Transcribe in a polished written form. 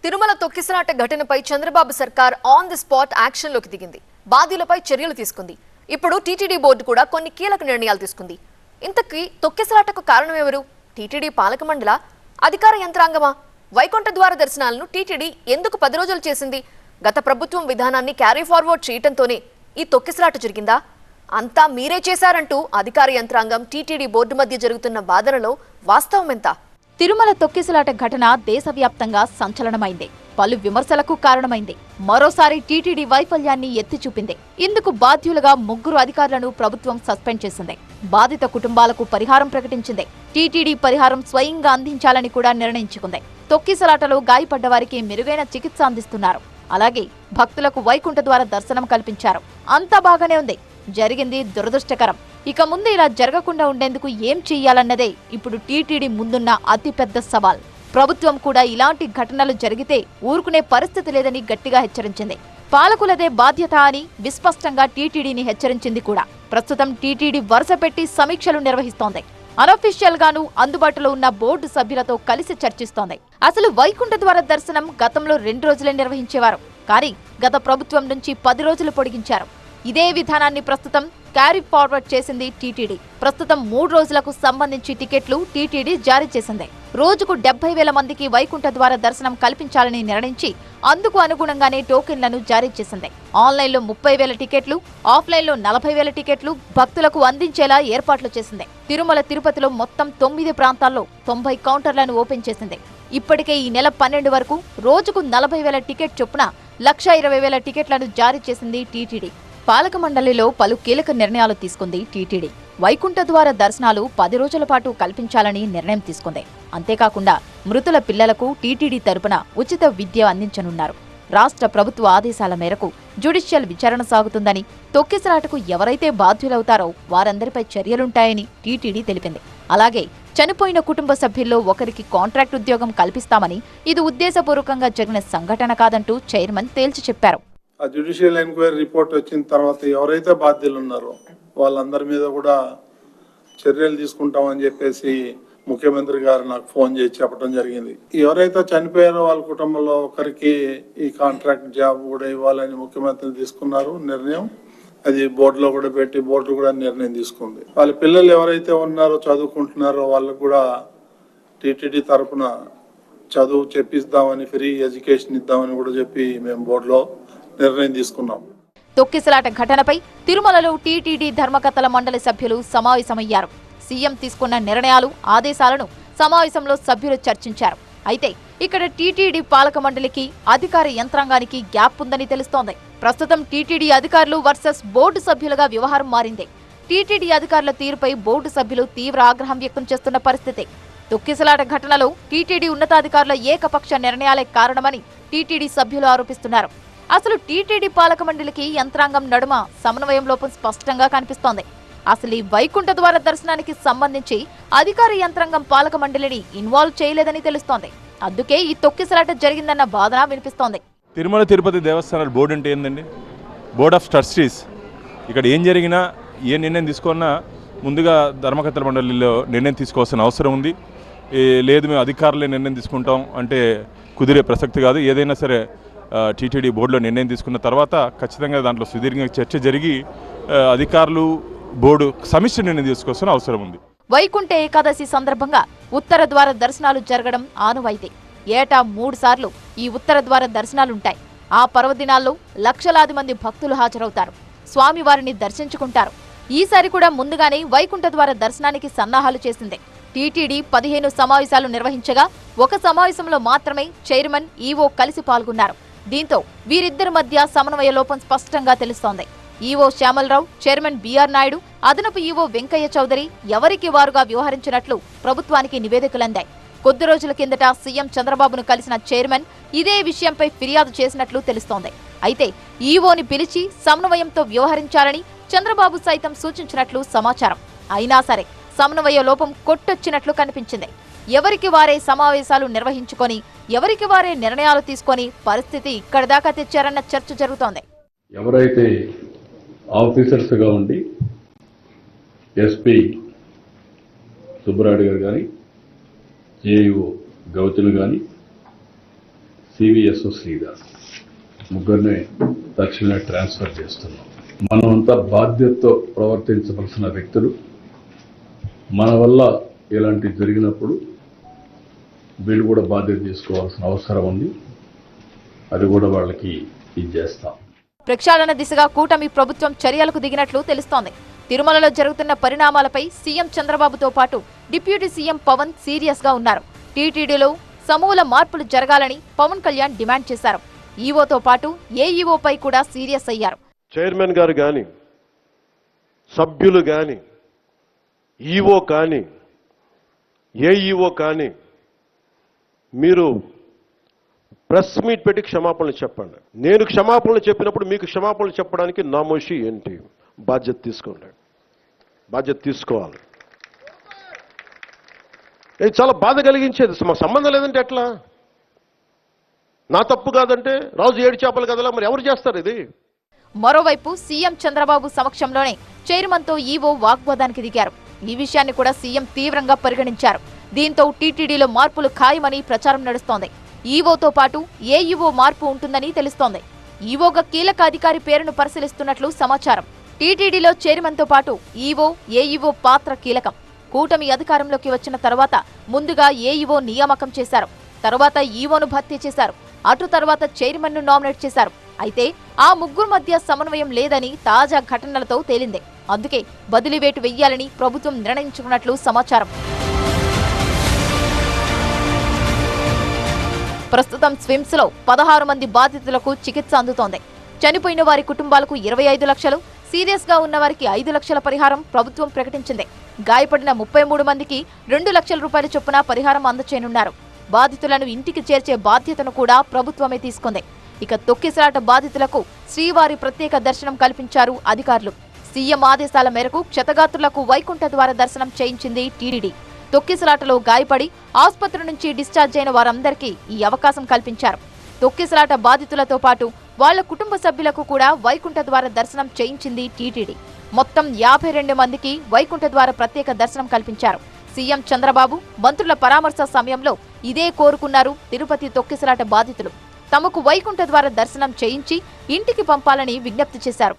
తిరుమల తొక్కిసలాట ఘటనపై చంద్రబాబు సర్కార్ ఆన్ ది స్పాట్ యాక్షన్లోకి దిగింది. బాధ్యులపై చర్యలు తీసుకుంది. ఇప్పుడు టీటీడీ బోర్డు కూడా కొన్ని కీలక నిర్ణయాలు తీసుకుంది. ఇంతకీ తొక్కిసలాటకు కారణం ఎవరు? టీటీడీ పాలక మండల అధికార యంత్రాంగమా? వైకుంఠ ద్వార దర్శనాలను టీటీడీ ఎందుకు 10 రోజులు చేసింది? గత ప్రభుత్వం విధానాన్ని క్యారీ ఫార్వర్డ్ చేయడంతోనే ఈ తొక్కిసలాట జరిగిందా? అంతా మీరే చేశారంటూ అధికార యంత్రాంగం టీటీడీ బోర్డు మధ్య జరుగుతున్న వాదనలో వాస్తవం ఎంత? తిరుమల తొక్కిసలాట ఘటన దేశవ్యాప్తంగా సంచలనమైంది. పలు విమర్శలకు కారణమైంది. మరోసారి టీటీడీ వైఫల్యాన్ని ఎత్తి చూపింది. ఇందుకు బాధ్యులుగా 3 అధికారులను ప్రభుత్వం సస్పెండ్ చేసింది. బాధిత కుటుంబాలకు పరిహారం ప్రకటించింది. టీటీడీ పరిహారం స్వయంగా అందించాలని కూడా నిర్ణయించుకుంది. తొక్కిసలాటలో గాయపడ్డ వారికి మెరుగైన చికిత్స అందిస్తున్నారు. అలాగే భక్తులకు వైకుంఠ ద్వార దర్శనం కల్పించారు. అంతా బాగానే ఉంది. జరిగింది దురదృష్టకరం. ఇక ముందు ఇలా జరగకుండా ఉండేందుకు ఏం చెయ్యాలన్నదే ఇప్పుడు టీటీడీ ముందున్న అతిపెద్ద సవాల్. ప్రభుత్వం కూడా ఇలాంటి ఘటనలు జరిగితే ఊరుకునే పరిస్థితి లేదని గట్టిగా హెచ్చరించింది. పాలకులదే బాధ్యత అని విస్పష్టంగా టీటీడీని హెచ్చరించింది కూడా. ప్రస్తుతం టీటీడీ వరుస పెట్టి సమీక్షలు నిర్వహిస్తోంది. అనఫీషియల్ గాను అందుబాటులో ఉన్న బోర్డు సభ్యులతో కలిసి చర్చిస్తోంది. అసలు వైకుంఠ ద్వార దర్శనం గతంలో 2 రోజులే నిర్వహించేవారు. కానీ గత ప్రభుత్వం నుంచి 10 రోజులు పొడిగించారు. ఇదే విధానాన్ని ప్రస్తుతం క్యారీ ఫార్వర్డ్ చేసింది టీటీడీ. ప్రస్తుతం 3 రోజులకు సంబంధించి టికెట్లు టీటీడీ జారీ చేసింది. రోజుకు 70,000 మందికి వైకుంఠ ద్వార దర్శనం కల్పించాలని నిర్ణయించి అందుకు అనుగుణంగానే టోకెన్లను జారీ చేసింది. ఆన్లైన్లో 30,000 టికెట్లు, ఆఫ్లైన్లో 40,000 టికెట్లు భక్తులకు అందించేలా ఏర్పాట్లు చేసింది. తిరుమల తిరుపతిలో మొత్తం 9 ప్రాంతాల్లో 90 కౌంటర్లను ఓపెన్ చేసింది. ఇప్పటికే ఈ నెల 12 వరకు రోజుకు 40,000 టికెట్ చొప్పున 1,20,000 టికెట్లను జారీ చేసింది టీటీడీ. పాలక మండలిలో పలు కీలక నిర్ణయాలు తీసుకుంది టీటీడీ. వైకుంఠ ద్వార దర్శనాలు 10 రోజుల పాటు కల్పించాలని నిర్ణయం తీసుకుంది. అంతేకాకుండా మృతుల పిల్లలకు టీటీడీ తరపున ఉచిత విద్య అందించనున్నారు. రాష్ట్ర ప్రభుత్వ ఆదేశాల మేరకు జ్యుడిషియల్ విచారణ సాగుతుందని, తొక్కిసలాటకు ఎవరైతే బాధ్యులవుతారో వారందరిపై చర్యలుంటాయని టీటీడీ తెలిపింది. అలాగే చనిపోయిన కుటుంబ సభ్యుల్లో ఒకరికి కాంట్రాక్ట్ ఉద్యోగం కల్పిస్తామని, ఇది ఉద్దేశపూర్వకంగా జరిగిన సంఘటన కాదంటూ చైర్మన్ తేల్చి చెప్పారు. ఆ జ్యుడిషియల్ ఎంక్వైరీ రిపోర్ట్ వచ్చిన తర్వాత ఎవరైతే బాధ్యులు ఉన్నారో వాళ్ళందరి మీద కూడా చర్యలు తీసుకుంటామని చెప్పేసి ముఖ్యమంత్రి గారు నాకు ఫోన్ చేసి చెప్పడం జరిగింది. ఎవరైతే చనిపోయారో వాళ్ళ కుటుంబంలో ఒకరికి ఈ కాంట్రాక్ట్ జాబ్ కూడా ఇవ్వాలని ముఖ్యమంత్రి తీసుకున్నారు నిర్ణయం. అది బోర్డులో కూడా పెట్టి బోర్డు కూడా నిర్ణయం తీసుకుంది. వాళ్ళ పిల్లలు ఎవరైతే ఉన్నారో చదువుకుంటున్నారో వాళ్ళకు కూడా టీటీడీ తరఫున చదువు చెప్పిస్తామని, ఫ్రీ ఎడ్యుకేషన్ ఇద్దామని కూడా చెప్పి మేము బోర్డులో నిర్ణయం తీసుకున్నాం. తొక్కిసలాట ఘటనపై తిరుమలలో టీటీడీ ధర్మకర్తల మండలి సభ్యులు సమావేశమయ్యారు. సీఎం తీసుకున్న నిర్ణయాలు, ఆదేశాలను సమావేశంలో సభ్యులు చర్చించారు. అయితే ఇక్కడ టీటీడీ పాలక మండలికి, అధికార యంత్రాంగానికి గ్యాప్ ఉందని తెలుస్తోంది. ప్రస్తుతం టీటీడీ అధికారులు వర్సెస్ బోర్డు సభ్యులుగా వ్యవహారం మారింది. టీటీడీ అధికారుల తీరుపై బోర్డు సభ్యులు తీవ్ర ఆగ్రహం వ్యక్తం చేస్తున్న పరిస్థితి. తొక్కిసలాట ఘటనలో టీటీడీ ఉన్నతాధికారుల ఏకపక్ష నిర్ణయాలే కారణమని టీటీడీ సభ్యులు ఆరోపిస్తున్నారు. అసలు టీటీడీ పాలక మండలికి యంత్రాంగం నడుమ సమన్వయం లోపం స్పష్టంగా కనిపిస్తోంది. అసలు ఈ వైకుంఠ ద్వార దర్శనానికి సంబంధించి అధికార యంత్రాంగం పాలక మండలిని ఇన్వాల్వ్ చేయలేదని తెలుస్తోంది. అందుకే ఈ తొక్కిసలాట జరిగిందన్న వాదన వినిపిస్తోంది. తిరుమల తిరుపతి దేవస్థానాల బోర్డు అంటే ఏందండి? Board of trustees. ఇక్కడ ఏం జరిగినా, ఏ నిర్ణయం తీసుకున్నా ముందుగా ధర్మకర్తల మండలిలో నిర్ణయం తీసుకోవాల్సిన అవసరం ఉంది. లేదు మేము అధికారులే నిర్ణయం తీసుకుంటాం అంటే కుదిరే ప్రసక్తి కాదు. ఏదైనా సరే టీటీడీ బోర్డులో నిర్ణయం తీసుకున్న తర్వాత ఖచ్చితంగా దాంట్లో సుదీర్ఘ చర్చ జరిగి అధికారులు బోర్డు సమిష్టి నిర్ణయం తీసుకోవాల్సిన అవసరం ఉంది. వైకుంఠ ఏకాదశి సందర్భంగా ఉత్తర ద్వార దర్శనాలు జరగడం ఆనవాయితీ. ఏటా 3 సార్లు ఈ ఉత్తర ద్వార దర్శనాలుంటాయి. ఆ పర్వదినాల్లో లక్షలాది మంది భక్తులు హాజరవుతారు, స్వామివారిని దర్శించుకుంటారు. ఈసారి కూడా ముందుగానే వైకుంఠ ద్వార దర్శనానికి సన్నాహాలు చేసింది. టీటీడీ 15 సమావేశాలు నిర్వహించగా ఒక సమావేశంలో మాత్రమే చైర్మన్, ఈవో కలిసి పాల్గొన్నారు. దీంతో వీరిద్దరి మధ్య సమన్వయ లోపం స్పష్టంగా తెలుస్తోంది. EO Shyamala Rao, chairman BR Naidu, అదనపు ఈవో వెంకయ్య చౌదరి ఎవరికి వారుగా వ్యవహరించినట్లు ప్రభుత్వానికి నివేదికలందాయి. కొద్ది రోజుల కిందట సీఎం చంద్రబాబును కలిసిన చైర్మన్ ఇదే విషయంపై ఫిర్యాదు చేసినట్లు తెలుస్తోంది. అయితే ఈవోని పిలిచి సమన్వయంతో వ్యవహరించాలని చంద్రబాబు సైతం సూచించినట్లు సమాచారం. అయినా సరే సమన్వయ లోపం కొట్టొచ్చినట్లు కనిపించింది. ఎవరికి వారే సమావేశాలు నిర్వహించుకొని, ఎవరికి వారే నిర్ణయాలు తీసుకొని పరిస్థితి ఇక్కడి దాకా తెచ్చారన్న చర్చ జరుగుతోంది. ఎవరైతే ఆఫీసర్స్గా ఉండి ఎస్పీ సుబ్బరాయుడు గారు కానీ, ఏఈఓ గౌతులు కానీ, సివిఎస్ శ్రీధర్ ముగ్గురిని తక్షణమే ట్రాన్స్ఫర్ చేస్తున్నాం. మనమంతా బాధ్యతతో ప్రవర్తించవలసిన వ్యక్తులు. మన వల్ల ఇలాంటివి జరిగినప్పుడు వీళ్ళు కూడా బాధ్యత తీసుకోవాల్సిన అవసరం ఉంది. అది కూడా వాళ్ళకి ఇచ్చేస్తాం. ప్రక్షాళన దిశగా కూటమి ప్రభుత్వం చర్యలకు దిగినట్లు తెలుస్తోంది. తిరుమలలో జరుగుతున్న పరిణామాలపై సీఎం చంద్రబాబుతో పాటు డిప్యూటీ సీఎం పవన్ సీరియస్ గా ఉన్నారు. టీటీడీలో సమూల మార్పులు జరగాలని పవన్ కళ్యాణ్ డిమాండ్ చేశారు. ఈవోతో పాటు ఏఈఓపై కూడా సీరియస్ అయ్యారు. చైర్మన్ గారు కానీ, సభ్యులు కానీ, ఈవో కానీ, ఏఈఓ కానీ మీరు ప్రెస్ మీట్ పెట్టి క్షమాపణలు చెప్పండి. నేను క్షమాపణలు చెప్పినప్పుడు మీకు క్షమాపణలు చెప్పడానికి నామోషి ఏంటి? బాధ్యత తీసుకోండి. బాధ్యత తీసుకోవాలి. ఇది చాలా బాధ కలిగించేది. మాకు సంబంధం లేదంటే ఎట్లా? నా తప్పు కాదంటే రాజు ఏడు చేపలు కదలా, మరి ఎవరు చేస్తారు ఇది? మరోవైపు సీఎం చంద్రబాబు సమక్షంలోనే చైర్మన్తో ఈవో వాగ్వాదానికి దిగారు. ఈ విషయాన్ని కూడా సీఎం తీవ్రంగా పరిగణించారు. దీంతో టీటీడీలో మార్పులు ఖాయమని ప్రచారం నడుస్తోంది. ఈవోతో పాటు ఏఈఓ మార్పు ఉంటుందని తెలుస్తోంది. ఈవోగా కీలక అధికారి పేరును పరిశీలిస్తున్నట్లు సమాచారం. టీటీడీలో చైర్మన్తో పాటు ఈవో, ఏఈఓ పాత్ర కీలకం. కూటమి అధికారంలోకి వచ్చిన తర్వాత ముందుగా ఏఈఓ నియామకం చేశారు. తర్వాత ఈవోను భర్తీ చేశారు. అటు తర్వాత చైర్మన్ను నామినేట్ చేశారు. అయితే ఆ ముగ్గురు మధ్య సమన్వయం లేదని తాజా ఘటనలతో తేలింది. అందుకే బదిలీ వేటు వెయ్యాలని ప్రభుత్వం నిర్ణయించుకున్నట్లు సమాచారం. ప్రస్తుతం స్విమ్స్ లో 16 మంది బాధితులకు చికిత్స అందుతోంది. చనిపోయిన వారి కుటుంబాలకు 25 లక్షలు, సీరియస్ గా ఉన్న వారికి 5 లక్షల పరిహారం ప్రభుత్వం ప్రకటించింది. గాయపడిన 33 మందికి 2 లక్షల రూపాయల చొప్పున పరిహారం అందచేయనున్నారు. బాధితులను ఇంటికి చేర్చే బాధ్యతను కూడా ప్రభుత్వమే తీసుకుంది. ఇక తొక్కిసలాట బాధితులకు శ్రీవారి ప్రత్యేక దర్శనం కల్పించారు అధికారులు. సీఎం ఆదేశాల మేరకు క్షతగాత్రులకు వైకుంఠ ద్వార దర్శనం చేయించింది టీటీడీ. తొక్కిసలాటలో గాయపడి ఆసుపత్రి నుంచి డిశ్చార్జ్ అయిన వారందరికీ ఈ అవకాశం కల్పించారు. తొక్కిసలాట బాధితులతో పాటు వాళ్ల కుటుంబ సభ్యులకు కూడా వైకుంఠ ద్వార దర్శనం చేయించింది టీటీడీ. మొత్తం 52 మందికి వైకుంఠ ద్వార ప్రత్యేక దర్శనం కల్పించారు. సీఎం చంద్రబాబు మంత్రుల పరామర్శ సమయంలో ఇదే కోరుకున్నారు తిరుపతి తొక్కిసలాట బాధితులు. తమకు వైకుంఠ ద్వార దర్శనం చేయించి ఇంటికి పంపాలని విజ్ఞప్తి చేశారు.